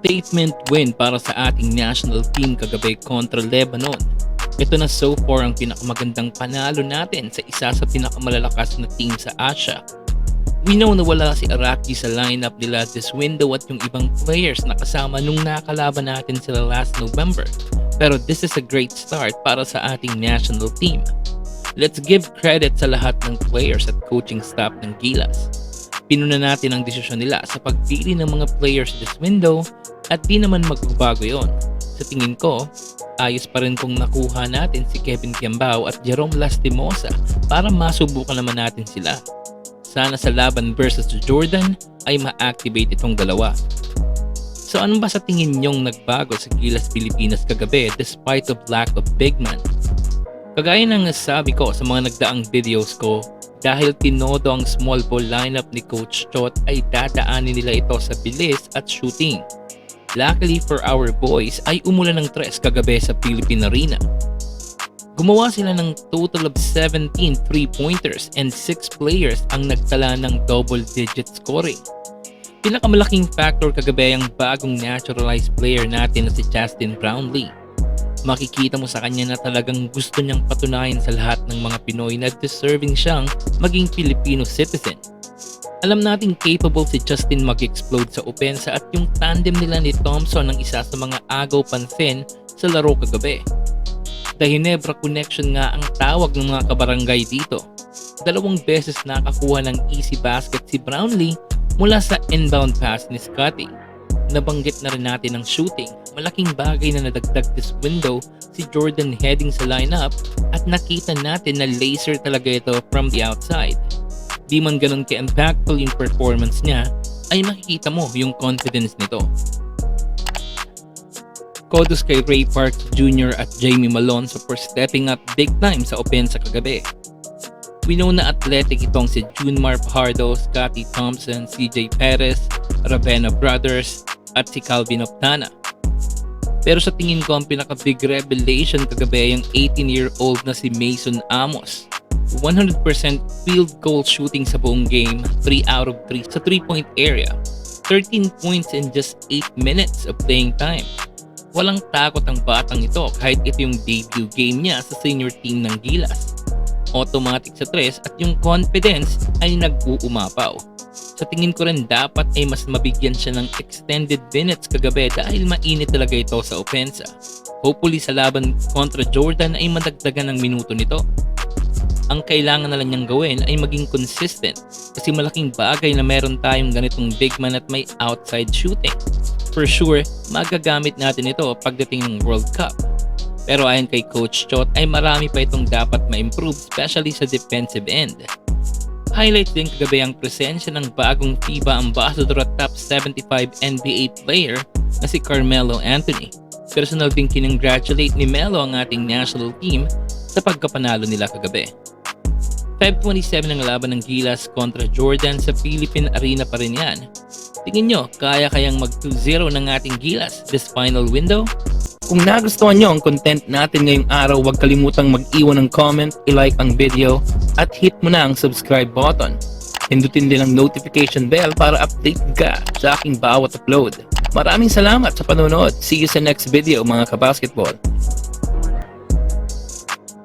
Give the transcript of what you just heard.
Statement win para sa ating national team kagabi kontra Lebanon. Ito na so far ang pinakamagandang panalo natin sa isa sa pinakamalalakas na team sa Asia. We know na wala si Araki sa lineup nila this window at yung ibang players na kasama nung nakalaban natin sila last November. Pero this is a great start para sa ating national team. Let's give credit sa lahat ng players at coaching staff ng Gilas. Pinuna natin ang desisyon nila sa pagpili ng mga players this window at di naman magbabago yon. Sa tingin ko, ayos pa rin kung nakuha natin si Kevin Kiambao at Jerome Lastimosa para masubukan naman natin sila. Sana sa laban versus Jordan ay ma-activate itong dalawa. So ano ba sa tingin nyong nagbago sa Gilas Pilipinas kagabi despite of lack of big man? Kagaya ng nasabi ko sa mga nagdaang videos ko, dahil tinodo ang small ball lineup ni Coach Chot ay dadaanin nila ito sa bilis at shooting. Luckily for our boys ay umulan ng tres kagabi sa Philippine Arena. Gumawa sila ng total of 17 3-pointers and 6 players ang nagtala ng double-digit scoring. Pinakamalaking factor kagabi ang bagong naturalized player natin na si Justin Brownlee. Makikita mo sa kanya na talagang gusto niyang patunayan sa lahat ng mga Pinoy na deserving siyang maging Filipino citizen. Alam nating capable si Justin mag-explode sa opensa at yung tandem nila ni Thompson ang isa sa mga agaw pansin sa laro kagabi. The Ginebra connection nga ang tawag ng mga kabarangay dito. 2 beses nakakuha ng easy basket si Brownlee mula sa inbound pass ni Scotty. Nabanggit na rin natin ang shooting. Malaking bagay na nadagdag this window si Jordan heading sa lineup at nakita natin na laser talaga ito from the outside. Di man ganun ka-impactful yung performance niya, ay makikita mo yung confidence nito. Kudos kay Ray Parks Jr. at Jamie Malonzo for stepping up big time sa opensa kagabi. We know na athletic itong si Junmar Fajardo, Scotty Thompson, CJ Perez, Ravena Brothers, at si Calvin Optana. Pero sa tingin ko ang pinaka-big revelation kagabi ay ang 18-year-old na si Mason Amos. 100% field goal shooting sa buong game, 3 out of 3 sa 3-point area. 13 points in just 8 minutes of playing time. Walang takot ang batang ito kahit ito yung debut game niya sa senior team ng Gilas. Automatic sa tres at yung confidence ay nag-uumapaw. Sa tingin ko rin dapat ay mas mabigyan siya ng extended minutes kagabi dahil mainit talaga ito sa opensa. Hopefully sa laban kontra Jordan ay madagdagan ng minuto nito. Ang kailangan na lang niyang gawin ay maging consistent kasi malaking bagay na meron tayong ganitong big man at may outside shooting. For sure, magagamit natin ito pagdating ng World Cup. Pero ayon kay Coach Chot ay marami pa itong dapat ma-improve especially sa defensive end. Highlight din kagabi ang presensya ng bagong FIBA Ambassador at top 75 NBA player na si Carmelo Anthony. Personal din kinongratulate ni Melo ang ating national team sa pagkapanalo nila kagabi. Feb 27 ang laban ng Gilas kontra Jordan sa Philippine Arena pa rin yan. Tingin nyo, kaya kayang mag 2-0 ng ating Gilas this final window? Kung nagustuhan nyo ang content natin ngayong araw, huwag kalimutang mag-iwan ng comment, i-like ang video, at hit mo na ang subscribe button. Pindutin din ang notification bell para update ka sa aking bawat upload. Maraming salamat sa panonood. See you sa next video mga kabasketball.